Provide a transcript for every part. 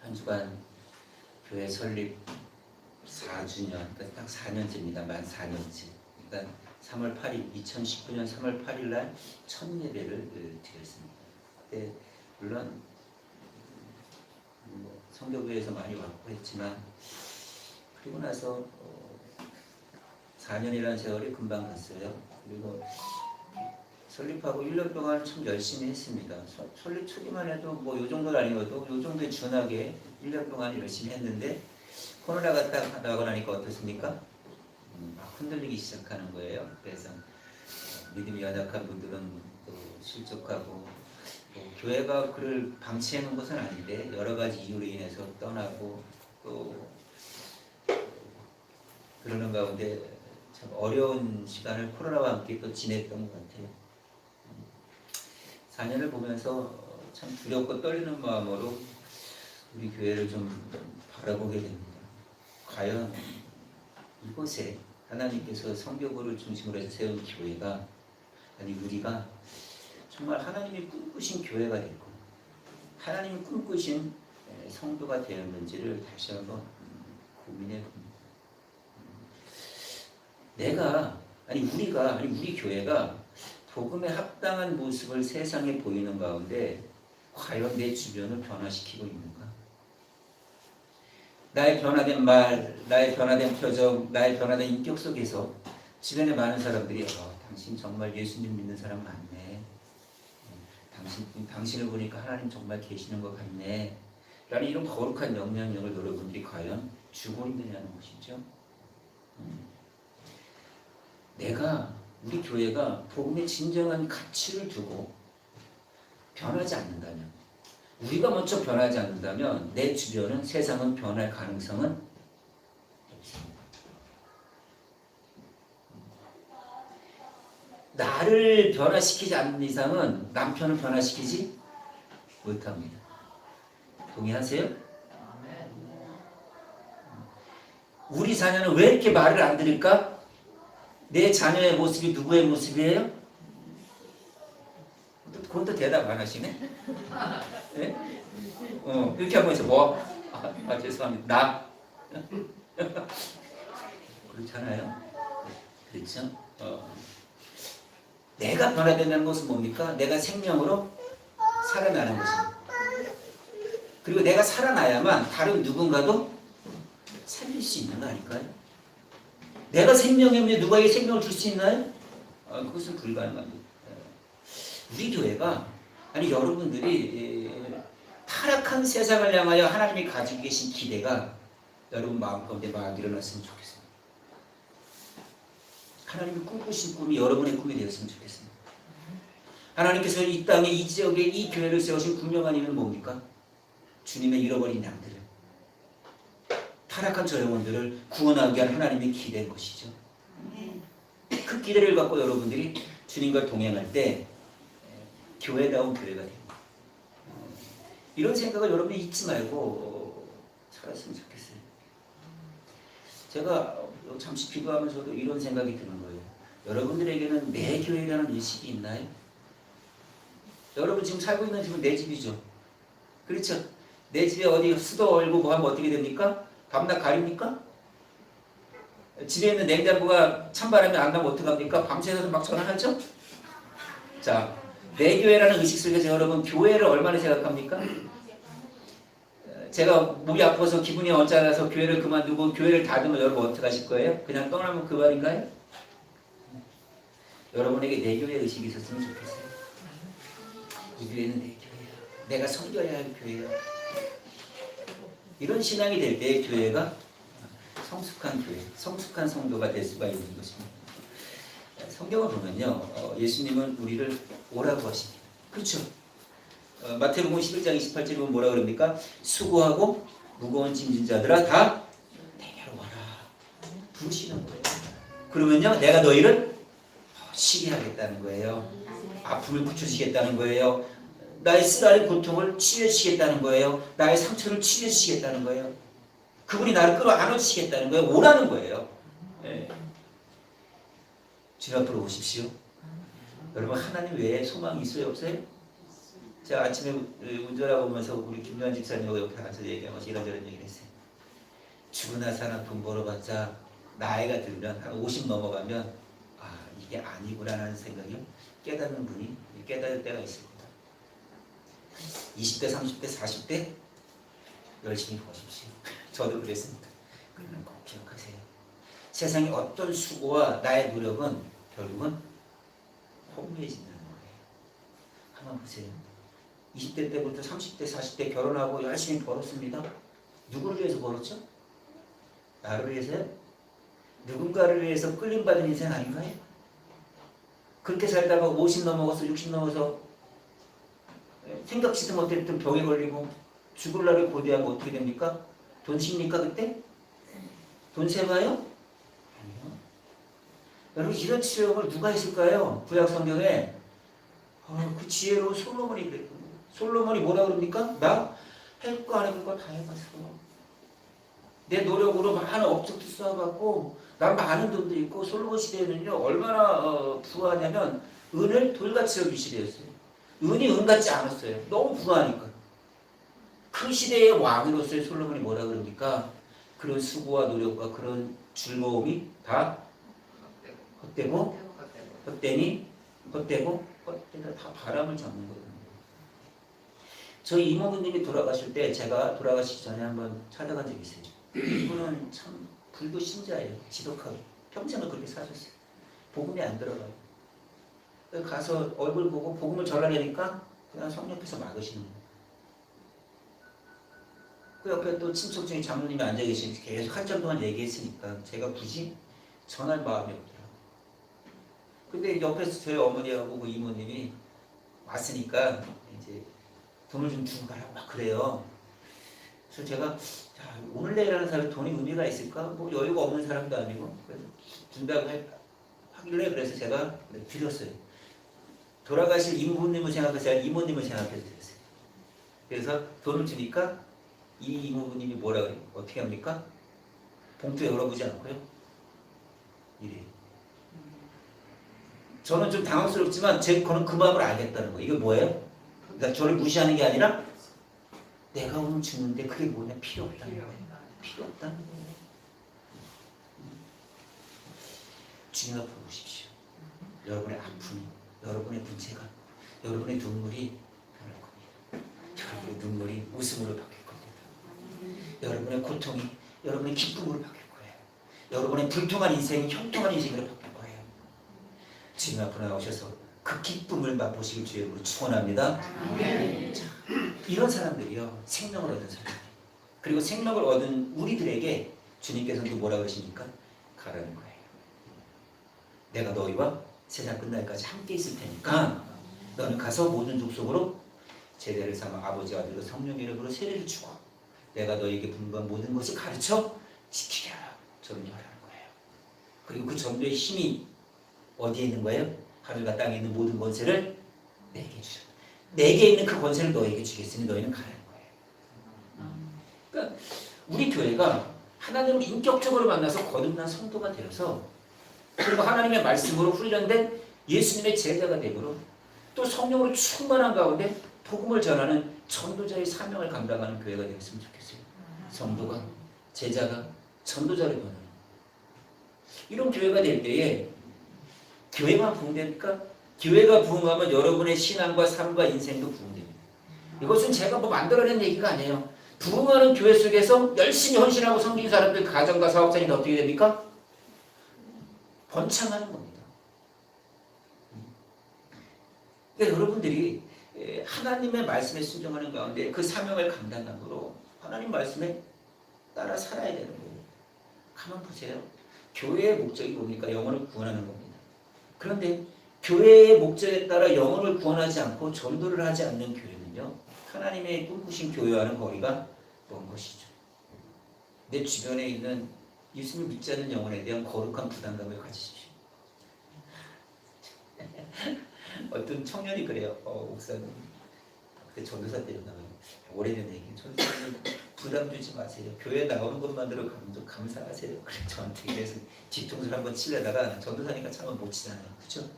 한 주간 교회 설립 4주년, 그러니까 딱 4년째입니다. 만 4년째. 그러니까 3월 8일, 2019년 3월 8일 날 첫 예배를 드렸습니다. 그때 물론 성교교회에서 많이 왔고 했지만 그리고 나서 4년이라는 세월이 금방 갔어요. 그리고 설립하고 1년 동안 참 열심히 했습니다. 설립 초기만 해도 뭐 요 정도는 아니어도 요 정도에 준하게 1년 동안 열심히 했는데 코로나가 딱 나고 나니까 어떻습니까? 막 흔들리기 시작하는 거예요. 그래서 믿음이 연약한 분들은 또 실족하고 교회가 그를 방치해 놓은 것은 아닌데 여러 가지 이유로 인해서 떠나고 또 그러는 가운데 참 어려운 시간을 코로나와 함께 또 지냈던 것 같아요. 4년을 보면서 참 두렵고 떨리는 마음으로 우리 교회를 좀 바라보게 됩니다. 과연 이곳에 하나님께서 성교구를 중심으로 해서 세운 교회가 아니 우리가 정말 하나님이 꿈꾸신 교회가 됐고 하나님이 꿈꾸신 성도가 되었는지를 다시 한번 고민해 봅니다. 우리 교회가 복음에 합당한 모습을 세상에 보이는 가운데 과연 내 주변을 변화시키고 있는가? 나의 변화된 말, 나의 변화된 표정, 나의 변화된 인격 속에서 주변에 많은 사람들이 당신 정말 예수님 믿는 사람 많네. 당신을 보니까 하나님 정말 계시는 것 같네. 라는 이런 거룩한 영향력을 여러분들이 과연 주고 있느냐는 것이죠. 우리 교회가 복음의 진정한 가치를 두고 변하지 않는다면, 우리가 먼저 변하지 않는다면 내 주변은 세상은 변할 가능성은 없습니다. 나를 변화시키지 않는 이상은 남편을 변화시키지 못합니다. 동의하세요? 우리 자녀는 왜 이렇게 말을 안 들을까? 내 자녀의 모습이 누구의 모습이에요? 그건 또 대답 안 하시네? 네? 이렇게 하면서 죄송합니다. 나? 그렇잖아요? 그렇죠? 내가 변화된다는 것은 뭡니까? 내가 생명으로 살아나는 것입니다. 그리고 내가 살아나야만 다른 누군가도 살릴 수 있는 거 아닐까요? 내가 생명의 문제 누구에게 생명을 줄 수 있나요? 그것은 불가능합니다. 우리 교회가 여러분들이 타락한 세상을 향하여 하나님이 가지고 계신 기대가 여러분 마음 가운데 막 일어났으면 좋겠습니다. 하나님이 꿈꾸신 꿈이 여러분의 꿈이 되었으면 좋겠습니다. 하나님께서 이 땅에 이 지역에 이 교회를 세우신 분명한 이유는 뭡니까? 주님의 잃어버린 양들을 타락한 저 영혼들을 구원하기 위한 하나님의 기대인 것이죠. 그 기대를 갖고 여러분들이 주님과 동행할 때 교회다운 교회가 됩니다. 이런 생각을 여러분이 잊지 말고 살았으면 좋겠어요. 제가 잠시 기도하면서도 이런 생각이 드는 거예요. 여러분들에게는 내 교회라는 의식이 있나요? 여러분 지금 살고 있는 집은 내 집이죠. 그렇죠? 내 집에 어디 수도 얼고 뭐 하면 어떻게 됩니까? 밤낮 가립니까? 집에 있는 냉장고가 찬바람이 안 나면 어떡합니까? 밤새서 막 전화하죠? 자, 내 교회라는 의식 속에서 여러분 교회를 얼마나 생각합니까? 제가 몸이 아파서 기분이 언짢아서 교회를 그만두고 교회를 닫으면 여러분 어떻게 하실 거예요? 그냥 떠나면 그 말인가요? 여러분에게 내 교회 의식이 있었으면 좋겠어요. 이 교회는 내 교회야. 내가 섬겨야 할 교회야. 이런 신앙이 될 때 교회가 성숙한 교회, 성숙한 성도가 될 수가 있는 것입니다. 성경을 보면요, 예수님은 우리를 오라고 하십니다. 그렇죠? 마태복음 11장 28절에 보면 뭐라 그럽니까? 수고하고 무거운 짐진 자들아 다 내게로 와라. 부르시는 거예요. 그러면요, 내가 너희를 쉬게 하겠다는 거예요. 아픔을 고쳐주시겠다는 거예요. 나의 쓰라린 고통을 치유해주시겠다는 거예요. 나의 상처를 치유해주시겠다는 거예요. 그분이 나를 끌어안아주시겠다는 거예요. 오라는 거예요. 네. 주님 앞으로 오십시오. 여러분 하나님 외에 소망이 있어요? 없어요? 제가 아침에 운전하고 오면서 우리 김요한 집사님하고 옆에 앉아서 얘기하면서 이런저런 얘기를 했어요. 죽으나 사나 돈 벌어봤자 나이가 들면 한 50 넘어가면 아 이게 아니구나라는 생각이 깨닫는 분이 깨달을 때가 있을 겁니다. 20대, 30대, 40대 열심히 버십시오. 저도 그랬습니다. 그러면 꼭 기억하세요. 세상의 어떤 수고와 나의 노력은 결국은 허무해진다는 거예요. 한번 보세요. 20대 때부터 30대, 40대 결혼하고 열심히 벌었습니다. 누구를 위해서 벌었죠? 나를 위해서요? 누군가를 위해서 끌림받은 인생 아닌가요? 그렇게 살다가 50 넘어가서 60 넘어서 생각지도 못했던 병에 걸리고 죽을 날을 고대하면 어떻게 됩니까? 돈 씁니까 그때? 돈 세봐요? 아니요. 여러분 이런 치료를 누가 했을까요? 구약 성경에 그 지혜로운 솔로몬이 그랬거든요. 솔로몬이 뭐라 그럽니까? 나 할 거 안 해볼 거 다 해봤어. 내 노력으로 많은 업적도 쌓아봤고 난 많은 돈도 있고 솔로몬 시대에는요 얼마나 부하냐면 은을 돌같이 여길 시대였어요. 은이 은 같지 않았어요. 너무 부하니까. 그 시대의 왕으로서의 솔로몬이 뭐라 그럽니까? 그런 수고와 노력과 그런 즐거움이 다 헛되고 헛되니 헛되고 헛되다 다 바람을 잡는 거예요. 저희 이모부님이 돌아가실 때 제가 돌아가시기 전에 한번 찾아간 적이 있어요. 이분은 참 불교 신자예요. 지독하게. 평생을 그렇게 사셨어요. 복음이 안 들어가요. 가서 얼굴 보고 복음을 전하려니까 그냥 성 옆에서 막으시는 거예요. 그 옆에 또 친척 중에 장로님이 앉아 계시니까 계속 한참 동안 얘기했으니까 제가 굳이 전할 마음이 없더라고요. 근데 옆에서 저희 어머니하고 그 이모님이 왔으니까 이제 돈을 좀 주고 가라고 막 그래요. 그래서 제가 자, 오늘 내일하는 사람이 돈이 의미가 있을까? 뭐 여유가 없는 사람도 아니고 그래서 준다고 하길래 그래서 제가 드렸어요. 돌아가실 이모님을 생각해서 제가 이모님을 생각해서 드렸어요. 그래서 돈을 주니까 이 이모님이 뭐라 그래요? 어떻게 합니까? 봉투 열어보지 않고요. 이래요. 저는 좀 당황스럽지만 저는 그 마음을 알겠다는 거예요. 이게 뭐예요? 그러니까 저를 무시하는 게 아니라 내가 오늘 죽는데 그게 뭐냐? 필요 없다는 거예요. 필요 없다는 거예요. 주님 앞에 오십시오. 여러분의 아픔이, 여러분의 문제가, 여러분의 눈물이 변할 겁니다. 여러분의 눈물이 웃음으로 바뀔 겁니다. 여러분의 고통이 여러분의 기쁨으로 바뀔 거예요. 여러분의 불통한 인생이 형통한 인생으로 바뀔 거예요. 주님 앞으로 나오셔서 그 기쁨을 맛보시길 주의 이름으로 축원합니다. 이런 사람들이요 생명을 얻은 사람. 그리고 생명을 얻은 우리들에게 주님께서는 또 뭐라 그러십니까? 가라는 거예요. 내가 너희와 세상 끝날까지 함께 있을 테니까 너는 가서 모든 족속으로 제대를 삼아 아버지 아들로 성령 이름으로 세례를 주고 내가 너희에게 분부한 모든 것을 가르쳐 지키게 하라. 전도하라는 거예요. 그리고 그 전도의 힘이 어디에 있는 거예요? 하늘과 땅에 있는 모든 권세를 내게 주라. 내게 있는 그 권세를 너에게 주겠으니 너희는 가라는 거예요. 그러니까 우리 교회가 하나님을 인격적으로 만나서 거듭난 성도가 되어서 그리고 하나님의 말씀으로 훈련된 예수님의 제자가 되므로 또 성령으로 충만한 가운데 복음을 전하는 전도자의 사명을 감당하는 교회가 되었으면 좋겠어요. 성도가, 제자가, 전도자를 보는 이런 교회가 될 때에 교회만 부흥됩니까? 교회가 부흥하면 여러분의 신앙과 삶과 인생도 부흥됩니다. 이것은 제가 뭐 만들어낸 얘기가 아니에요. 부흥하는 교회 속에서 열심히 헌신하고 섬긴 사람들, 가정과 사업자들이 어떻게 됩니까? 번창하는 겁니다. 그러니까 여러분들이 하나님의 말씀에 순종하는 가운데 그 사명을 감당함으로 하나님 말씀에 따라 살아야 되는 거예요. 가만 보세요. 교회의 목적이 뭡니까? 영혼을 구원하는 겁니다. 그런데 교회의 목적에 따라 영혼을 구원하지 않고 전도를 하지 않는 교회는요. 하나님의 꿈꾸신 교회와는 거리가 먼 것이죠. 내 주변에 있는 예수님을 믿지 않는 영혼에 대한 거룩한 부담감을 가지십시오. 어떤 청년이 그래요. 목사님 그때 전도사 때였나봐요. 오래된 얘기. 전도사님 부담 주지 마세요. 교회 나오는 것만으로 감사하세요. 그래 저한테 그래서 뒤통수를 한번 치려다가 전도사니까 참아 못 치잖아요. 그렇죠?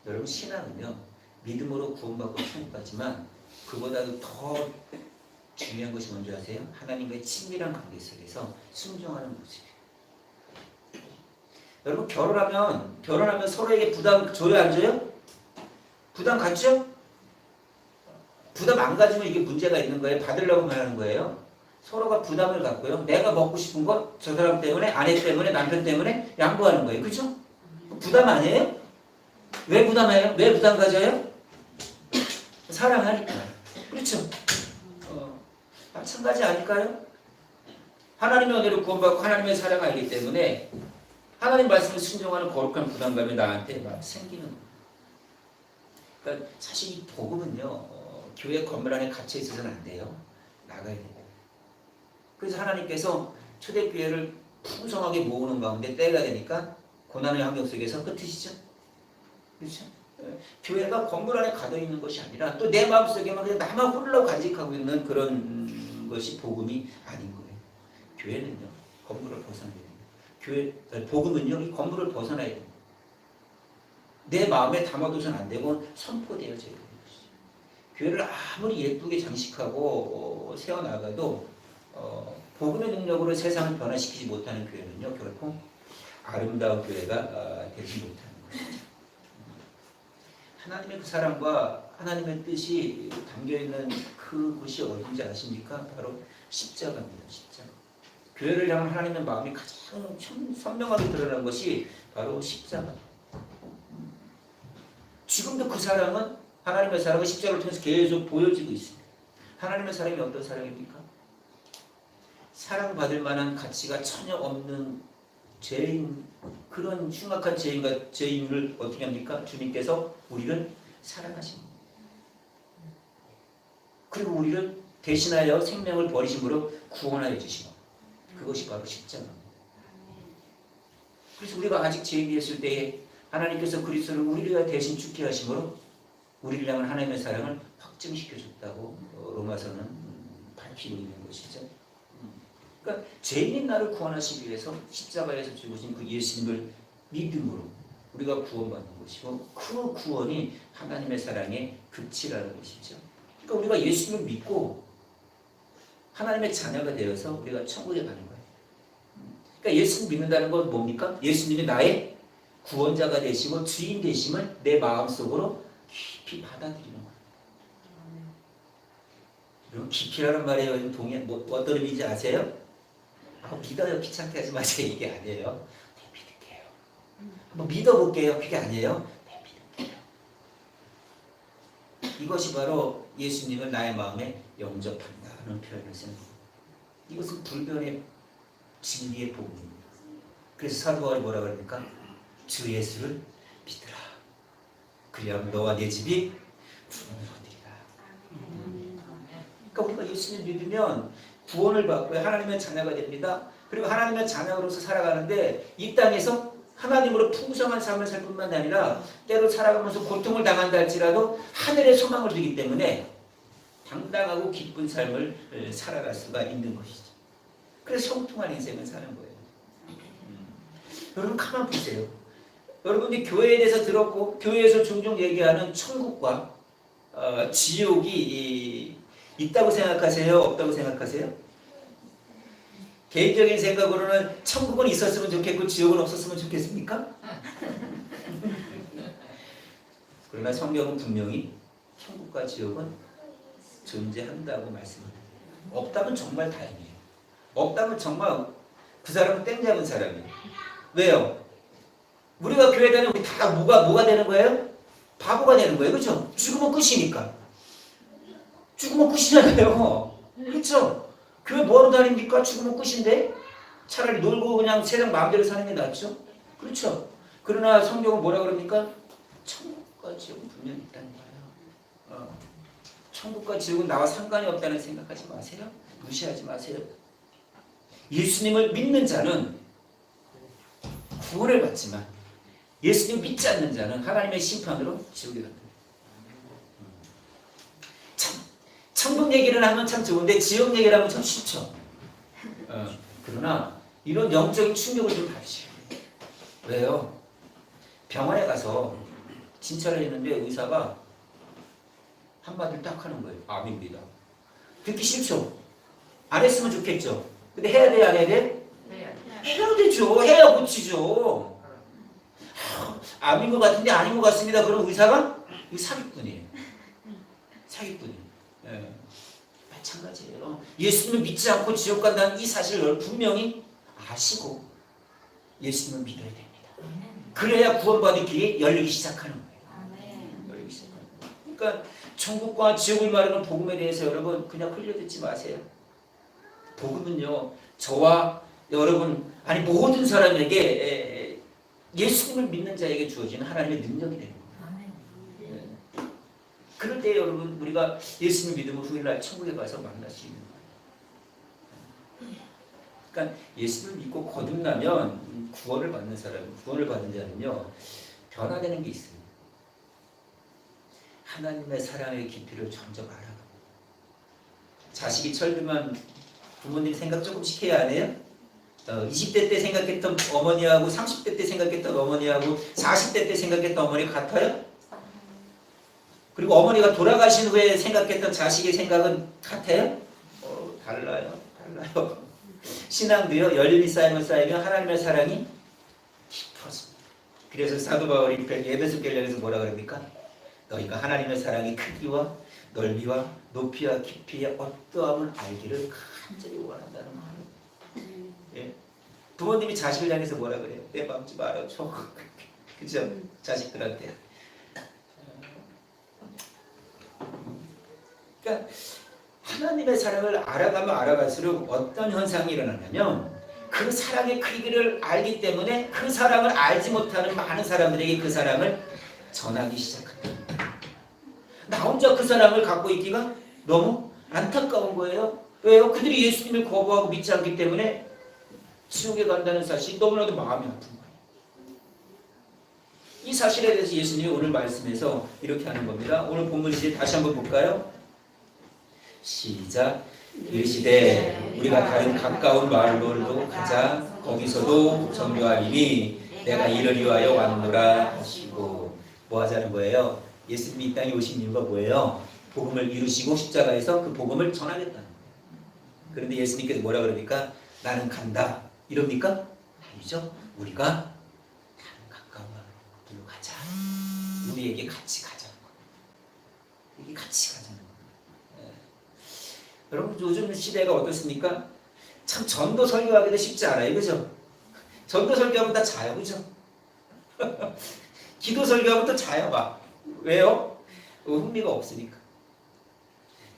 여러분 신앙은요. 믿음으로 구원받고 천국 가지만 그보다도 더 중요한 것이 뭔지 아세요? 하나님과의 친밀한 관계 속에서 순종하는 모습이에요. 여러분 결혼하면 서로에게 부담 줘요 안 줘요? 부담 갖죠? 부담 안 가지면 이게 문제가 있는 거예요. 받으려고 말하는 거예요. 서로가 부담을 갖고요. 내가 먹고 싶은 거 저 사람 때문에 아내 때문에 남편 때문에 양보하는 거예요. 그렇죠? 부담 아니에요? 왜 부담해요? 왜 부담 가져요? 사랑하니까. 그렇죠? 마찬가지 아닐까요? 하나님의 은혜로 구원받고 하나님의 사랑을 알기 때문에 하나님 말씀을 순종하는 거룩한 부담감이 나한테 막 생기는 거예요. 그러니까 사실 이 복음은요. 교회 건물 안에 갇혀 있어서는 안 돼요. 나가야 돼요. 그래서 하나님께서 초대교회를 풍성하게 모으는 가운데 때가 되니까 고난의 환경 속에서 끝이시죠? 그렇죠? 교회가 건물 안에 가둬 있는 것이 아니라 또 내 마음속에만 그냥 나만 홀로 간직하고 있는 그런 것이 복음이 아닌 거예요. 교회는요, 건물을 벗어나야 됩니다. 복음은요, 이 건물을 벗어나야 됩니다. 내 마음에 담아둬서는 안 되고 선포되어져야 됩니다. 교회를 아무리 예쁘게 장식하고 세워나가도 복음의 능력으로 세상을 변화시키지 못하는 교회는요, 결코 아름다운 교회가 되지 못하는 것이죠. 하나님의 그 사랑과 하나님의 뜻이 담겨있는 그곳이 어딘지 아십니까? 바로 십자가입니다. 십자가. 교회를 향한 하나님의 마음이 가장 선명하게 드러난 것이 바로 십자가. 지금도 그 사랑은 하나님의 사랑은 십자가를 통해서 계속 보여지고 있습니다. 하나님의 사랑이 어떤 사랑입니까? 사랑받을 만한 가치가 전혀 없는 죄인, 그런 흉악한 죄인을 어떻게 합니까? 주님께서 우리를 사랑하십니다. 그리고 우리를 대신하여 생명을 버리심으로 구원하여 주시고, 그것이 바로 십자가입니다. 그래서 우리가 아직 죄인이었을 때에 하나님께서 그리스도를 우리를 위하여 대신 죽게 하심으로 우리를 향한 하나님의 사랑을 확증시켜줬다고 로마서는 밝히고 있는 것이죠. 그러니까 죄인인 나를 구원하시기 위해서 십자가에서 죽으신 그 예수님을 믿음으로 우리가 구원받는 것이고, 그 구원이 하나님의 사랑의 극치라는 것이죠. 그러니까 우리가 예수님을 믿고 하나님의 자녀가 되어서 우리가 천국에 가는 거예요. 그러니까 예수님 믿는다는 건 뭡니까? 예수님이 나의 구원자가 되시고 주인 되심을 내 마음속으로 깊이 받아들이는 거예요. 여러분, 깊이라는 말에 어떤 의미인지 아세요? 믿어요. 귀찮게 하지 마세요. 이게 아니에요. 네, 믿을게요. 한번 믿어볼게요. 그게 아니에요. 네, 믿을게요. 이것이 바로 예수님을 나의 마음에 영접한다는 표현을 쓰는 거예요. 이것은 불변의 진리의 복음입니다. 그래서 사도 바울이 뭐라고 합니까? 주 예수를 믿으라. 그리하면 너와 내 집이 구원을 얻으리라. 그러니까 우리가 예수님 믿으면 구원을 받고 하나님의 자녀가 됩니다. 그리고 하나님의 자녀로서 살아가는데 이 땅에서 하나님으로 풍성한 삶을 살 뿐만 아니라 때로 살아가면서 고통을 당한다 할지라도 하늘의 소망을 두기 때문에 당당하고 기쁜 삶을 살아갈 수가 있는 것이죠. 그래서 형통한 인생을 사는 거예요. 여러분 가만 보세요. 여러분이 교회에 대해서 들었고 교회에서 종종 얘기하는 천국과 지옥이 있다고 생각하세요? 없다고 생각하세요? 개인적인 생각으로는 천국은 있었으면 좋겠고 지옥은 없었으면 좋겠습니까? 그러나 성경은 분명히 천국과 지옥은 존재한다고 말씀합니다. 없다면 정말 다행이에요. 없다면 정말 그 사람은 땡 잡은 사람이에요. 왜요? 우리가 교회 다니면 우리 다 뭐가 되는 거예요? 바보가 되는 거예요. 그렇죠? 죽으면 끝이니까. 죽으면 끝이잖아요. 그렇죠? 교회 뭐하러 다닙니까? 죽으면 끝인데? 차라리 놀고 그냥 세상 마음대로 사는 게 낫죠? 그렇죠? 그러나 성경은 뭐라 그럽니까? 천국과 지옥은 분명히 있다는 거예요. 천국과 지옥은 나와 상관이 없다는 생각하지 마세요. 무시하지 마세요. 예수님을 믿는 자는 구원을 받지만 예수님 믿지 않는 자는 하나님의 심판으로 지옥에 간다. 천국 얘기를 하면 참 좋은데 지옥 얘기를 하면 참 쉽죠. 그러나 이런 영적인 충격을 좀 받으셔야 돼요. 왜요? 병원에 가서 진찰을 했는데 의사가 한마디를 딱 하는 거예요. 아멘입니다. 듣기 싫죠? 안 했으면 좋겠죠? 근데 해야 돼, 안 해야 돼? 해야 되죠. 해야 고치죠. 아닌 것 같은데 아닌 것 같습니다. 그럼 의사가? 이거 사기꾼이에요. 사기꾼이에요. 예. 마찬가지예요. 예수님을 믿지 않고 지옥 간다는 이 사실을 분명히 아시고 예수님을 믿어야 됩니다. 그래야 구원받을 길이 열리기 시작하는 거예요. 열리기 시작하는 거예요. 그러니까 천국과 지옥을 말하는 복음에 대해서 여러분 그냥 흘려듣지 마세요. 복음은요, 저와 여러분, 아니 모든 사람에게 예수님을 믿는 자에게 주어지는 하나님의 능력이 되는 거예요. 그럴 때 여러분 우리가 예수님 믿으면 후일날 천국에 가서 만날 수 있는 거예요. 그러니까 예수를 믿고 거듭나면 구원을 받는 사람, 구원을 받는 자는요 변화되는 게 있어요. 하나님의 사랑의 깊이를 점점 알아가고, 자식이 철들면 부모님 생각 조금씩 해야 안 해요? 20대 때 생각했던 어머니하고 30대 때 생각했던 어머니하고 40대 때 생각했던 어머니가 같아요? 그리고 어머니가 돌아가신 후에 생각했던 자식의 생각은 같아요? 달라요. 신앙도요, 연륜이 쌓이면 하나님의 사랑이 깊어집니다. 그래서 사도 바울이 에베소 교회에서 뭐라 그럽니까? 너희가 하나님의 사랑의 크기와 넓이와 높이와 깊이의 어떠함을 알기를 간절히 원한다는 말이에요. 예? 부모님이 자식을 향해서 뭐라 그래요? 내 맘지 말아줘. 그죠? 자식들한테. 그러니까 하나님의 사랑을 알아가면 알아갈수록 어떤 현상이 일어나냐면 그 사랑의 크기를 알기 때문에 그 사랑을 알지 못하는 많은 사람들에게 그 사랑을 전하기 시작합니다. 나 혼자 그 사랑을 갖고 있기가 너무 안타까운 거예요. 왜요? 그들이 예수님을 거부하고 믿지 않기 때문에 지옥에 간다는 사실이 너무나도 마음이 아픈 거예요. 이 사실에 대해서 예수님이 오늘 말씀에서 이렇게 하는 겁니다. 오늘 본문 이제 다시 한번 볼까요? 시작. 이르시되 우리가 다른 가까운 마을로 가자. 거기서도 전도하리니 내가 이를 위하여 왔노라 하시고. 뭐 하자는 거예요? 예수님이 이 땅에 오신 이유가 뭐예요? 복음을 이루시고 십자가에서 그 복음을 전하겠다는 거예요. 그런데 예수님께서 뭐라 그러니까? 나는 간다. 이럽니까? 아니죠. 우리가 다른 가까운 마을로 가자. 우리에게 같이 가자는 거예요. 이게 같이 가자는 거예요. 여러분 요즘 시대가 어떻습니까? 참 전도 설교하기도 쉽지 않아요. 그죠? 전도 설교하면 다 자요. 그죠? 기도 설교하면 또 자요. 막. 왜요? 흥미가 없으니까.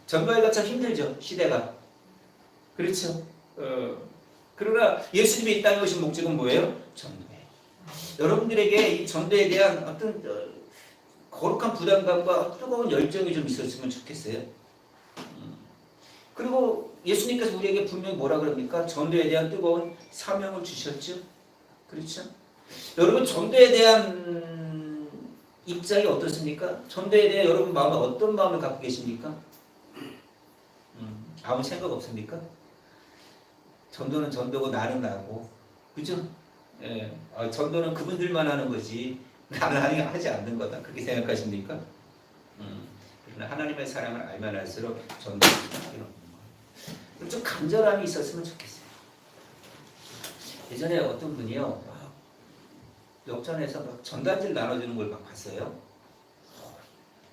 전도하기가 참 힘들죠. 시대가. 그렇죠? 그러나 예수님이 이 땅에 오신 목적은 뭐예요? 전도예요. 여러분들에게 이 전도에 대한 어떤 거룩한 부담감과 뜨거운 열정이 좀 있었으면 좋겠어요. 그리고 예수님께서 우리에게 분명히 뭐라 그럽니까? 전도에 대한 뜨거운 사명을 주셨죠. 그렇죠? 여러분 전도에 대한 입장이 어떻습니까? 전도에 대해 여러분 마음은 어떤 마음을 갖고 계십니까? 아무 생각 없습니까? 전도는 전도고 나는 나고, 그죠? 예. 전도는 그분들만 하는 거지 나는 하지 않는 거다. 그렇게 생각하십니까? 그러나 하나님의 사랑을 알면 알수록 전도는 좀 간절함이 있었으면 좋겠어요. 예전에 어떤 분이요, 역전에서 막 전단지를 나눠주는 걸 막 봤어요.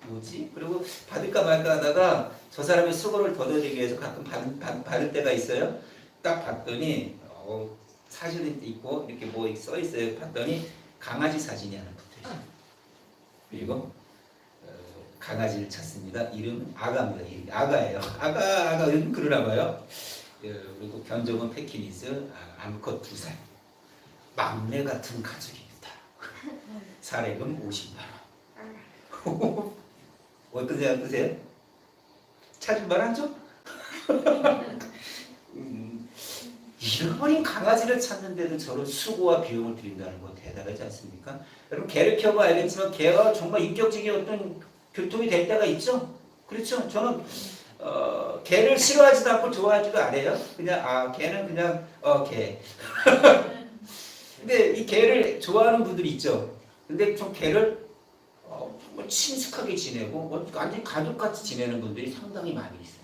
뭐지? 그리고 받을까 말까 하다가 저 사람의 수고를 덜어드리기 위해서 가끔 받을 때가 있어요. 딱 봤더니 사진이 있고 이렇게 뭐 써 있어요. 봤더니 강아지 사진이 하나 붙어 있어요. 그리고 강아지를 찾습니다. 이름은 아가입니다. 이름이 아가예요. 아가 이름 그러나 봐요. 그리고 견종은 패키니스, 암컷 2살. 막내 같은 가족입니다. 사례금 50만 원. 어떤 생각 드세요? 찾을만 하죠? 잃어버린 강아지를 찾는데도 저런 수고와 비용을 들인다는 거 대단하지 않습니까? 여러분 개를 키워봐 알겠지만 개가 정말 인격적인 어떤 교통이 될 때가 있죠? 그렇죠? 저는 개를 싫어하지도 않고 좋아하지도 않아요. 그냥 개는 그냥 개. 근데 이 개를 좋아하는 분들이 있죠. 근데 좀 개를 정말 친숙하게 지내고 완전히 가족같이 지내는 분들이 상당히 많이 있어요.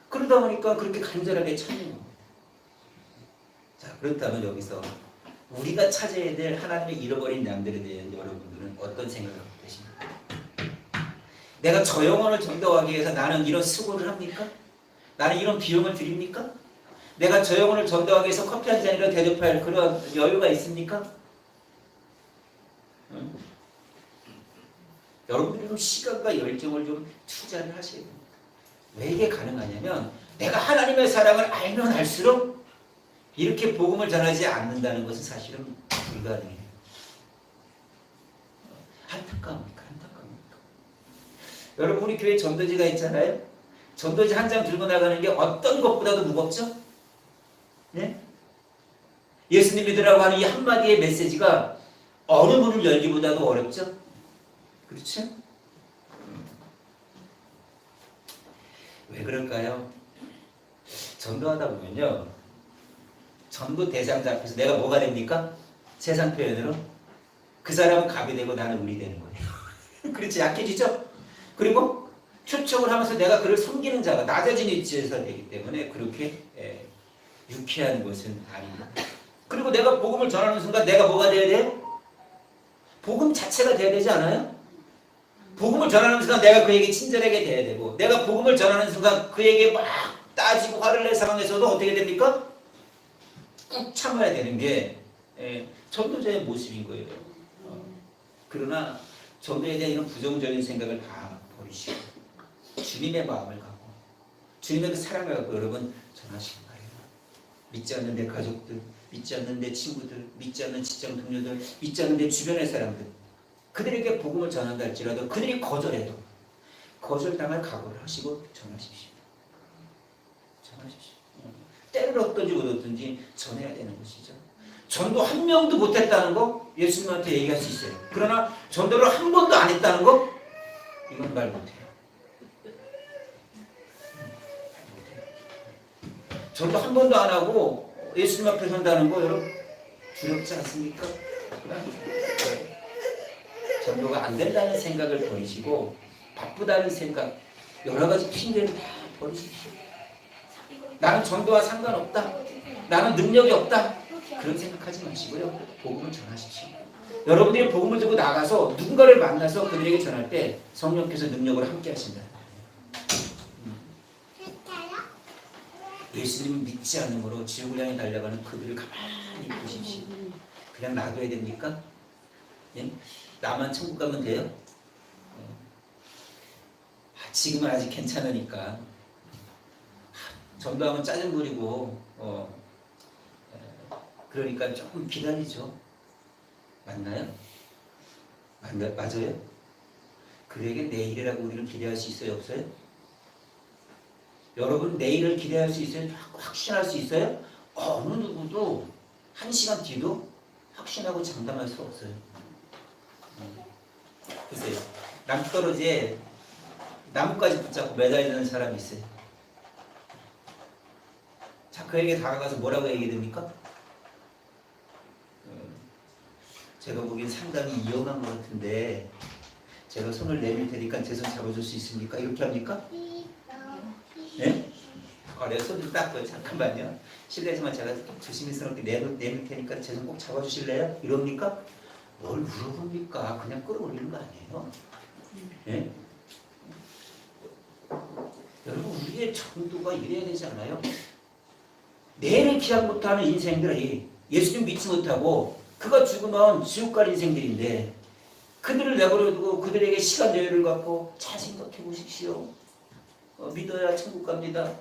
그러다 보니까 그렇게 간절하게 찾는 거예요. 자, 그렇다면 여기서 우리가 찾아야 될 하나님의 잃어버린 양들에 대한 여러분들은 어떤 생각을 갖고 계십니까? 내가 저 영혼을 전도하기 위해서 나는 이런 수고를 합니까? 나는 이런 비용을 드립니까? 내가 저 영혼을 전도하기 위해서 커피 한 잔이라도 대접할 그런 여유가 있습니까? 응? 여러분들이 좀 시간과 열정을 좀 투자를 하셔야 됩니다. 왜 이게 가능하냐면 내가 하나님의 사랑을 알면 알수록 이렇게 복음을 전하지 않는다는 것은 사실은 불가능해요. 안타까웁니까? 안타까웁니까? 여러분 우리 교회 전도지가 있잖아요. 전도지 한 장 들고 나가는 게 어떤 것보다도 무겁죠? 네? 예수님 믿으라고 하는 이 한마디의 메시지가 어느 문을 열기보다도 어렵죠? 그렇죠? 왜 그럴까요? 전도하다 보면요, 전도 대상자 앞에서 내가 뭐가 됩니까? 세상 표현으로 그 사람은 갑이 되고 나는 을이 되는 거예요. 그렇지, 약해지죠? 그리고 초청을 하면서 내가 그를 섬기는 자가 낮아진 위치에서 되기 때문에 그렇게 유쾌한 것은 아닙니다. 그리고 내가 복음을 전하는 순간 내가 뭐가 돼야 돼요? 복음 자체가 돼야 되지 않아요? 복음을 전하는 순간 내가 그에게 친절하게 돼야 되고, 내가 복음을 전하는 순간 그에게 막 따지고 화를 낼 상황에서도 어떻게 됩니까? 꾹 참아야 되는 게 전도자의 모습인 거예요. 그러나 전도에 대한 이런 부정적인 생각을 다 버리시고 주님의 마음을 갖고 주님의 그 사랑을 갖고 여러분 전하시기 바랍니다. 믿지 않는 내 가족들, 믿지 않는 내 친구들, 믿지 않는 직장 동료들, 믿지 않는 내 주변의 사람들, 그들에게 복음을 전한다 할지라도 그들이 거절해도 거절당할 각오를 하시고 전하십시오. 전하십시오. 때를 얻든지 얻었든지 전해야 되는 것이죠. 전도 한 명도 못했다는 거 예수님한테 얘기할 수 있어요. 그러나 전도를 한 번도 안 했다는 거 이건 말 못해요. 전도 한 번도 안 하고 예수님 앞에 선다는 거 여러분 두렵지 않습니까? 전도가 안 된다는 생각을 버리시고 바쁘다는 생각, 여러 가지 핑계를 다 버리십시오. 나는 전도와 상관없다. 나는 능력이 없다. 그런 생각하지 마시고요. 복음을 전하십시오. 여러분들이 복음을 들고 나가서 누군가를 만나서 그들에게 전할 때 성령께서 능력을 함께 하신다. 예수님을 믿지 않음으로 지옥을 향해 달려가는 그들을 가만히 보십시오. 그냥 놔둬야 됩니까? 예? 나만 천국 가면 돼요? 지금은 아직 괜찮으니까 전도하면 짜증 부리고 그러니까 조금 기다리죠. 맞나요? 맞아요? 그에게 내일이라고 우리는 기대할 수 있어요? 없어요? 여러분 내일을 기대할 수 있어요? 확신할 수 있어요? 어느 누구도 한 시간 뒤도 확신하고 장담할 수 없어요. 보세요. 낭떠러지에 나뭇가지 붙잡고 매달리는 사람이 있어요. 자, 그에게 다가가서 뭐라고 얘기됩니까? 제가 보기엔 상당히 위험한 것 같은데 제가 손을 내밀 테니까 제 손 잡아줄 수 있습니까? 이렇게 합니까? 네? 내가 손 좀 닦고요. 잠깐만요. 실례지만 제가 조심스럽게 내밀 테니까 제 손 꼭 잡아주실래요? 이럽니까? 뭘 물어봅니까? 그냥 끌어올리는 거 아니에요? 네? 여러분 우리의 전도가 이래야 되지 않아요? 내일을 기약 못하는 인생들이 예수님 믿지 못하고 그가 죽으면 지옥 갈 인생들인데 그들을 내버려두고 그들에게 시간 여유를 갖고 잘 생각해 보십시오. 믿어야 천국 갑니다.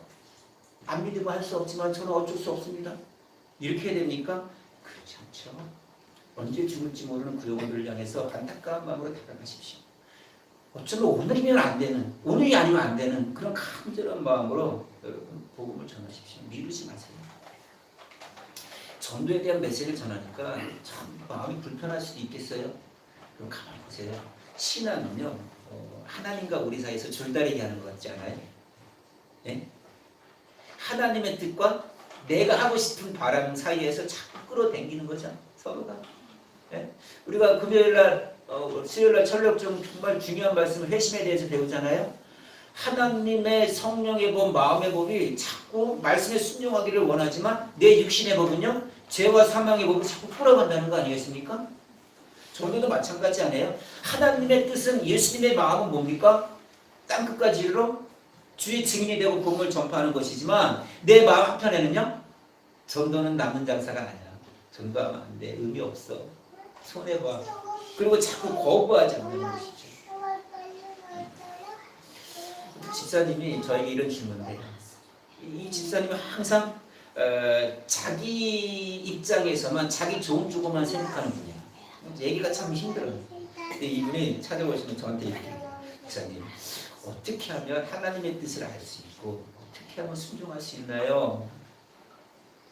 안 믿으면 할 수 없지만 저는 어쩔 수 없습니다. 이렇게 해야 됩니까? 그렇지 않죠. 언제 죽을지 모르는 그 영혼들을 향해서 안타까운 마음으로 다가가십시오. 어쩌면 오늘이면 안 되는, 오늘이 아니면 안 되는 그런 간절한 마음으로 여러분 복음을 전하십시오. 미루지 마세요. 전도에 대한 메시지를 전하니까 참 마음이 불편할 수도 있겠어요. 그럼 가만히 보세요. 신앙은요 하나님과 우리 사이에서 줄다리기 하는 것 같지 않아요? 네? 하나님의 뜻과 내가 하고 싶은 바람 사이에서 자꾸 끌어당기는 거죠. 서로가. 예? 우리가 금요일날 수요일날 철력중 정말 중요한 말씀을 회심에 대해서 배우잖아요. 하나님의 성령의 법, 마음의 법이 자꾸 말씀에 순종하기를 원하지만 내 육신의 법은요 죄와 사망의 법을 자꾸 풀어간다는 거 아니겠습니까? 저희도 마찬가지 아니에요? 하나님의 뜻은, 예수님의 마음은 뭡니까? 땅끝까지 이르러 주의 증인이 되고 복음을 전파하는 것이지만 내 마음 한편에는요 전도는 남는 장사가 아니야. 전도하면 안 돼. 의미 없어. 손해봐. 그리고 자꾸 거부하지 않는 것이죠. 집사님이 저에게 이런 질문을 해요. 이 집사님은 항상 자기 입장에서만 자기 좋은 쪽으로만 생각하는 분이에요. 얘기가 참 힘들어요. 근데 이분이 찾아오시면 저한테 이렇게 해요. 집사님, 어떻게 하면 하나님의 뜻을 알 수 있고 어떻게 하면 순종할 수 있나요?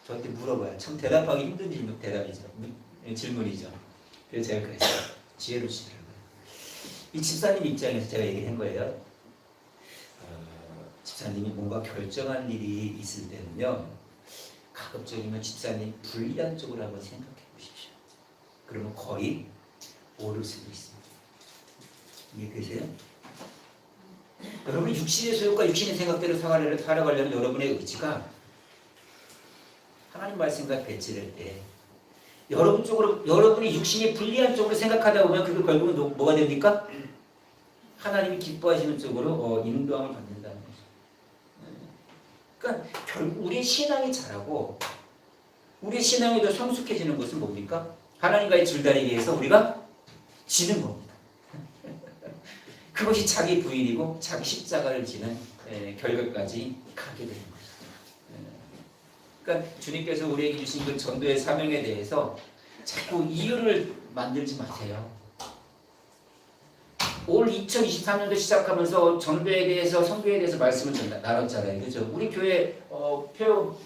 저한테 물어봐요. 참 대답하기 힘든 질문이죠. 그래서 제가 그랬어요. 지혜를 주시더라고요. 이 집사님 입장에서 제가 얘기한 거예요. 집사님이 뭔가 결정할 일이 있을 때는요, 가급적이면 집사님 불리한 쪽으로 한번 생각해 보십시오. 그러면 거의 오를 수도 있습니다. 이해되세요? 여러분이 육신의 소욕과 육신의 생각대로 살아가려는 여러분의 의지가 하나님 말씀과 배치될 때 여러분이 육신이 불리한 쪽으로 생각하다 보면 그게 결국은 뭐가 됩니까? 하나님이 기뻐하시는 쪽으로 인도함을 받는다는 거죠. 그러니까 결국 우리의 신앙이 자라고 우리의 신앙이 더 성숙해지는 것은 뭡니까? 하나님과의 줄다리기에서 우리가 지는 겁니다. 그것이 자기 부인이고 자기 십자가를 지는 결과까지 가게 되는 거죠. 그러니까 주님께서 우리에게 주신 그 전도의 사명에 대해서 자꾸 이유를 만들지 마세요. 올 2023년도 시작하면서 전도에 대해서, 선교에 대해서 말씀을 나눴잖아요. 그죠? 우리 교회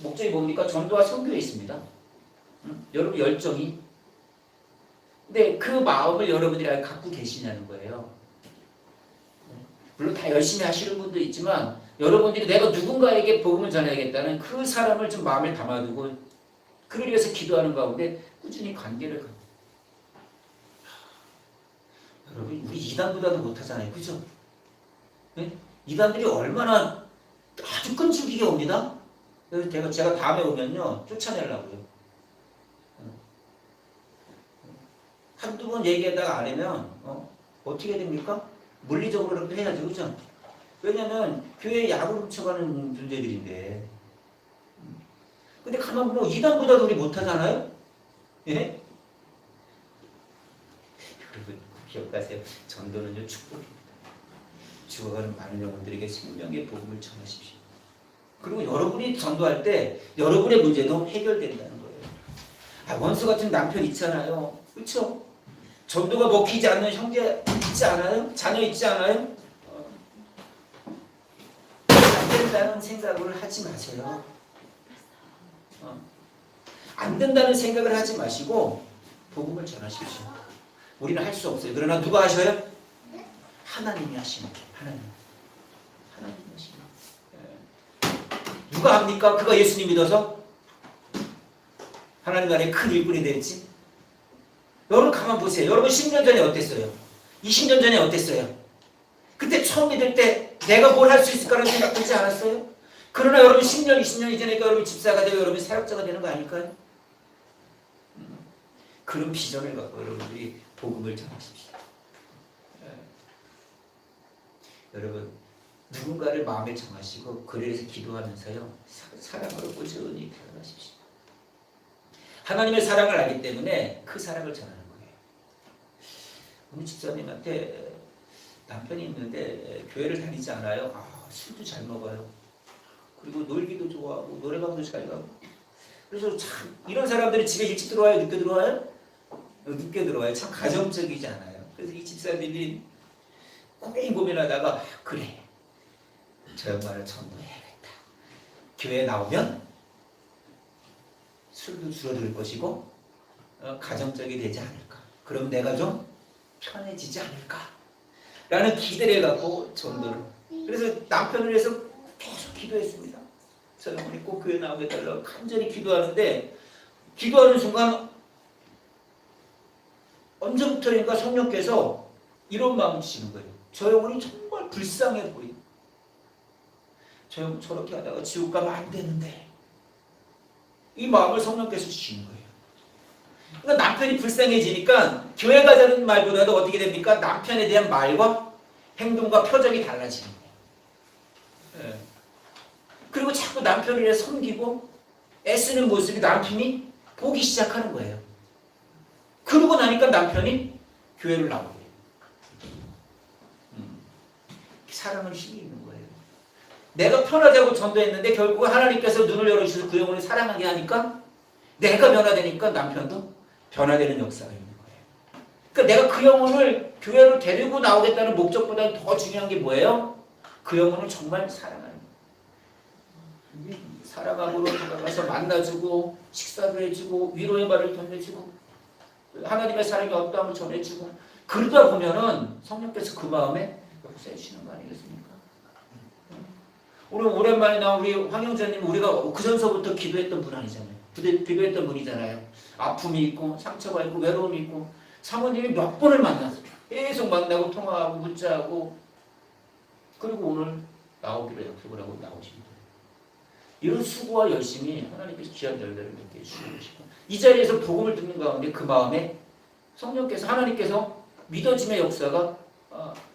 목적이 뭡니까? 전도와 선교에 있습니다. 여러분 열정이. 근데 그 마음을 여러분들이 갖고 계시냐는 거예요. 물론 다 열심히 하시는 분도 있지만 여러분들이 내가 누군가에게 복음을 전해야겠다는 그 사람을 좀 마음에 담아두고 그를 위해서 기도하는 가운데 꾸준히 관계를 갖고. 여러분 우리 이단보다도 못하잖아요. 그죠? 네? 이단들이 얼마나 아주 끈질기게 옵니다. 그래서 제가 다음에 오면요 쫓아내려고요. 한두 번 얘기하다가 안 하면 어떻게 됩니까? 물리적으로라도 해야죠. 그죠? 왜냐면 교회에 약을 훔쳐가는 존재들인데. 근데 가만 보면 이단보다도 우리 못하잖아요? 예? 여러분 기억하세요. 전도는요 축복입니다. 죽어가는 많은 영혼들에게 생명의 복음을 전하십시오. 그리고 여러분이 전도할 때 여러분의 문제도 해결된다는 거예요. 원수 같은 남편 있잖아요. 그렇죠? 전도가 먹히지 않는 형제 있지 않아요? 자녀 있지 않아요? 안 된다는 생각을 하지 마세요. 안 된다는 생각을 하지 마시고 복음을 전하십시오. 우리는 할 수 없어요. 그러나 누가 하셔요? 하나님이 하시는 거예요. 하나님이 하시는 거예요. 누가 합니까? 그가 예수님 믿어서 하나님 안에 큰 일꾼이 됐지. 여러분 가만 보세요. 여러분 10년 전에 어땠어요? 20년 전에 어땠어요? 그때 처음 믿을 때 내가 뭘 할 수 있을까라는 생각 들지 않았어요? 그러나 여러분 10년, 20년이 지나니까 여러분 집사가 되고 여러분 사역자가 되는 거 아닐까요? 그런 비전을 갖고 여러분들이 복음을 전하십시오. 여러분 누군가를 마음에 정하시고 그를 위해서 기도하면서요 사랑으로 꾸준히 살아가십시오. 하나님의 사랑을 알기 때문에 그 사랑을 전하는 거예요. 우리 집사님한테 남편이 있는데 교회를 다니지 않아요. 술도 잘 먹어요. 그리고 놀기도 좋아하고 노래방도 잘 가고. 그래서 참 이런 사람들이 집에 일찍 들어와요? 늦게 들어와요? 늦게 들어와요. 참 가정적이지 않아요. 그래서 이 집사님이 고민하다가 그래 저 양반을 전도해야겠다. 교회에 나오면 술도 줄어들 것이고 가정적이 되지 않을까. 그럼 내가 좀 편해지지 않을까 라는 기대를 갖고 전도를. 그래서 남편을 위해서 계속 기도했습니다. 저 양반이 꼭 교회 나오게 해달라고 간절히 기도하는데 기도하는 순간 언제부터인가 성령께서 이런 마음을 주시는 거예요. 저 영혼이 정말 불쌍해 보인. 저 영혼 저렇게 하다가 지옥 가면 안 되는데. 이 마음을 성령께서 주시는 거예요. 그러니까 남편이 불쌍해지니까 교회 가자는 말보다도 어떻게 됩니까? 남편에 대한 말과 행동과 표정이 달라지는 거예요. 예. 그리고 자꾸 남편을 위해 섬기고 애쓰는 모습이 남편이 보기 시작하는 거예요. 그러고 나니까 남편이 교회를 나오게 돼요. 사랑은 힘이 있는 거예요. 내가 편하자고 전도했는데 결국 하나님께서 눈을 열어주셔서 그 영혼을 사랑하게 하니까 내가 변화되니까 남편도 변화되는 역사가 있는 거예요. 그러니까 내가 그 영혼을 교회로 데리고 나오겠다는 목적보다는 더 중요한 게 뭐예요? 그 영혼을 정말 사랑하는 거예요. 사랑함으로 다가가서 만나주고 식사를 해주고 위로의 말을 건네주고 하나님의 사랑이 어떠함을 전해주고 그러다 보면은 성령께서 그 마음에 역사해주시는 거 아니겠습니까? 오늘 오랜만에 나온 우리 황영자님 우리가 그전서부터 기도했던 분 아니잖아요. 기도했던 분이잖아요. 아픔이 있고 상처가 있고 외로움이 있고 사모님이 몇 번을 만났어요. 계속 만나고 통화하고 문자하고 그리고 오늘 나오기로 약속을 하고 나오십니다. 이런 수고와 열심히 하나님께서 귀한 열매를 맺게 해주시고 싶고 이 자리에서 복음을 듣는 가운데 그 마음에 성령께서 하나님께서 믿어짐의 역사가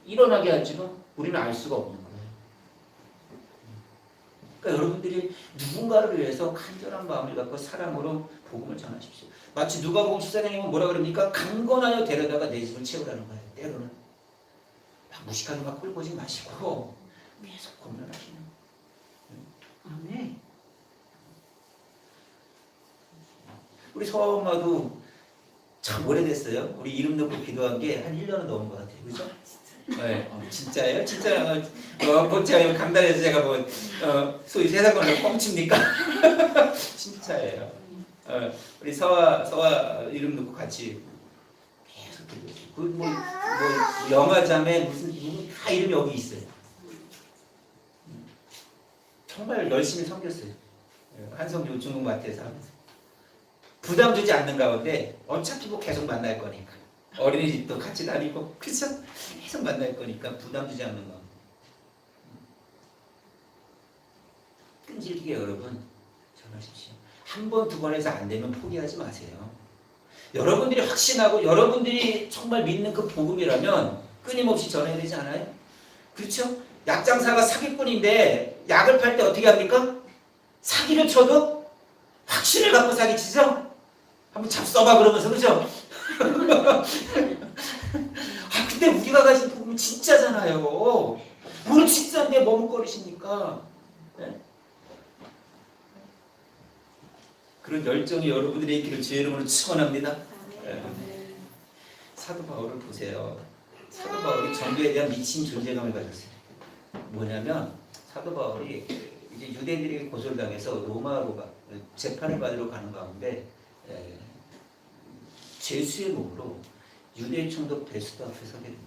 일어나게 할지도 우리는 알 수가 없는 거예요. 그러니까 여러분들이 누군가를 위해서 간절한 마음을 갖고 사랑으로 복음을 전하십시오. 마치 누가복음 14장이면 뭐라 그럽니까? 강건하여 데려다가 내 집을 채우라는 거예요. 때로는 막 무식하게 막 끌고 오지 마시고 계속 권면하시는 아멘. 우리 서엄마도 참 오래됐어요. 우리 이름 넣고 기도한 게 한 1년은 넘은 것 같아요. 그죠? 네. 진짜예요? 진짜 제가 강단에서 제가 소위 세상 걸로 뻥칩니까? 진짜예요. 우리 서와 이름 넣고 같이 계속 기도했어요. 영화자매 무슨 다 이름이 여기 있어요. 정말 열심히 섬겼어요. 한성교 중국마트에서 하면서. 부담 주지 않는 가운데 어차피 뭐 계속 만날 거니까. 어린이집도 같이 다니고 그렇죠? 계속 만날 거니까 부담 주지 않는 마음. 끈질기게 여러분 전하십시오. 한 번, 두 번에서 안 되면 포기하지 마세요. 여러분들이 확신하고 여러분들이 정말 믿는 그 복음이라면 끊임없이 전해야 되지 않아요? 그렇죠? 약장사가 사기꾼인데 약을 팔 때 어떻게 합니까? 사기를 쳐도 확신을 갖고 사기치죠? 한번 잡숴봐 그러면서 그렇죠? 근데 우리가 가진 복음은 진짜잖아요. 뭘 진짜인데 머뭇거리십니까? 네? 그런 열정이 여러분들의 있기를 주의 이름으로 축원합니다. 네. 사도 바울을 보세요. 사도 바울이 전도에 대한 미친 존재감을 가졌어요. 뭐냐면 사도 바울이 이제 유대인들에게 고소당해서 로마로 재판을 받으러 가는 가운데 죄수의 몸으로 유대 총독 베스도 앞에 서게 됩니다.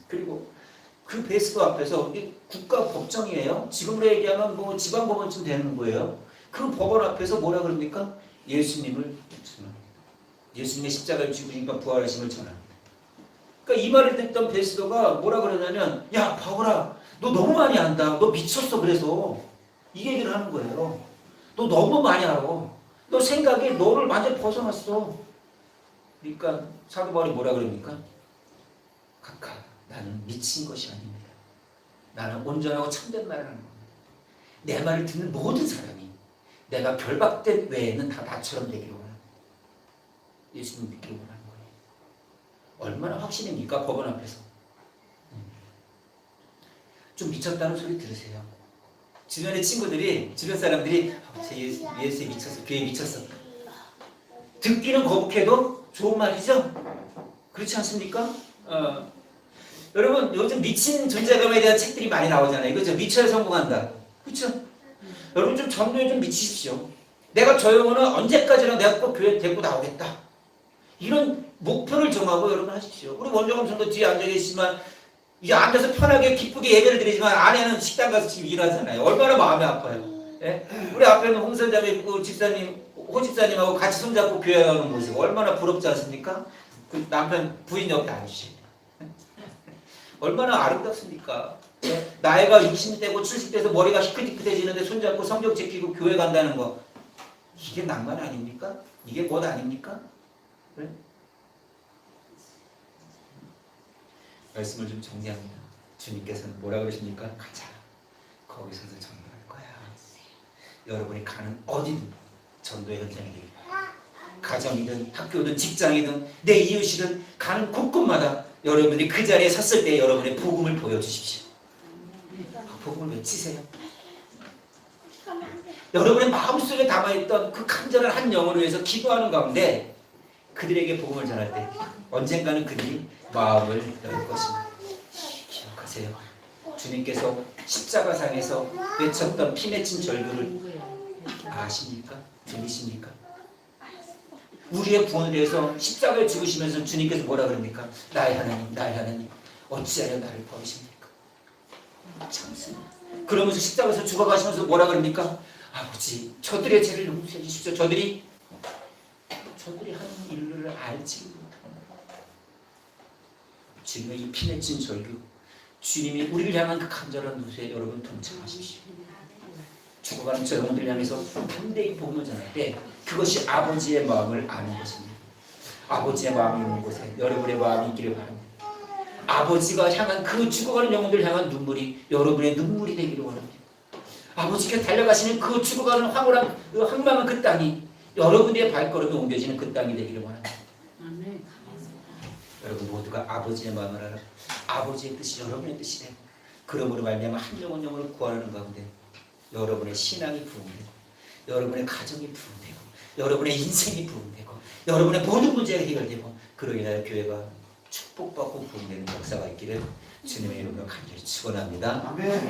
그리고 그 베스도 앞에서 국가 법정이에요. 지금으로 얘기하면 뭐 지방법원쯤 되는 거예요. 그 법원 앞에서 뭐라 그럽니까? 예수님을 전합니다. 예수님의 십자가를 죽으니까 부활하심을 전합니다. 그러니까 이 말을 듣던 베스도가 뭐라 그러냐면 야 바울아 너 너무 많이 안다. 너 미쳤어. 그래서 이 얘기를 하는 거예요. 너 너무 많이 알아. 너 생각이 너를 완전히 벗어났어. 그러니까 사도 바울이 뭐라 그럽니까? 각하 나는 미친 것이 아닙니다. 나는 온전하고 참된 말을 하는 겁니다. 내 말을 듣는 모든 사람이 내가 결박된 외에는 다 나처럼 되기를 원합니다. 예수님 믿기를 원하는 거예요. 얼마나 확신입니까? 법원 앞에서. 좀 미쳤다는 소리 들으세요. 주변의 친구들이, 주변 사람들이 예수에 미쳤어, 교회에 미쳤어. 듣기는 거북해도 좋은 말이죠? 그렇지 않습니까? 여러분 요즘 미친 존재감에 대한 책들이 많이 나오잖아요. 그렇죠? 미쳐야 성공한다. 그렇죠? 여러분 좀 전도에 좀 미치십시오. 내가 저 영혼은 언제까지나 내가 꼭 교회 데리고 나오겠다. 이런 목표를 정하고 여러분 하십시오. 우리 원종원 전도 뒤에 앉아 계시지만 이 앉아서 편하게 기쁘게 예배를 드리지만 아내는 식당 가서 지금 일하잖아요. 얼마나 마음이 아파요. 예? 우리 앞에는 홍선자매 있고 집사님 호집사님하고 같이 손잡고 교회 가는 모습 얼마나 부럽지 않습니까? 그 남편 부인 옆에 앉으시. 얼마나 아름답습니까? 나이가 60대고 70대에서 머리가 희끗희끗해지는데 손잡고 성경 지키고 교회 간다는 거, 이게 낭만 아닙니까? 이게 멋 아닙니까? 그래? 말씀을 좀 정리합니다. 주님께서는 뭐라 그러십니까? 가자. 거기서도 전도할 거야. 여러분이 가는 어디든 전도의 현장이 되길 바랍니다. 가정이든 학교든 직장이든 내 이웃이든 가는 곳곳마다 여러분이 그 자리에 섰을 때 여러분의 복음을 보여주십시오. 복음을 외치세요. 여러분의 마음속에 담아있던 그 간절한 한 영혼을 위해서 기도하는 가운데 그들에게 복음을 전할 때 언젠가는 그들이 마음을 열 것입니다. 기억하세요. 주님께서 십자가상에서 외쳤던 피 맺힌 절규를 아십니까? 들리십니까? 우리의 구원을 위해서 십자가에 죽으시면서 주님께서 뭐라 그럽니까? 나의 하나님, 나의 하나님, 어찌하여 나를 버리십니까? 참습니다. 그러면서 십자가에서 죽어가시면서 뭐라 그럽니까? 아버지, 저들의 죄를 용서해 주십시오. 저들이 하는 일을 알지 못합니다. 주님의 이 피 맺힌 절규, 주님이 우리를 향한 그 간절한 누수에 여러분 동참하십시오. 죽어가는 저 영혼들 향해서 담대히 복음을 전할 때 그것이 아버지의 마음을 아는 것입니다. 아버지의 마음이 있는 곳에 여러분의 마음이 있기를 바랍니다. 아버지가 향한 그 죽어가는 영혼들 향한 눈물이 여러분의 눈물이 되기를 원합니다. 아버지께 달려가시는 그 죽어가는 황홀한 그 황망한 그 땅이 여러분의 발걸음에 옮겨지는 그 땅이 되기를 원합니다. 여러분 모두가 아버지의 마음을 알아 아버지의 뜻이 여러분의 뜻이 되고 그러므로 말미암아 한 영혼 영혼을 구하는 가운데 여러분의 신앙이 부흥되고 여러분의 가정이 부흥되고 여러분의 인생이 부흥되고 여러분의 모든 문제가 해결되고 그로 인하여 교회가 축복받고 부흥되는 역사가 있기를 주님의 이름으로 간절히 축원합니다.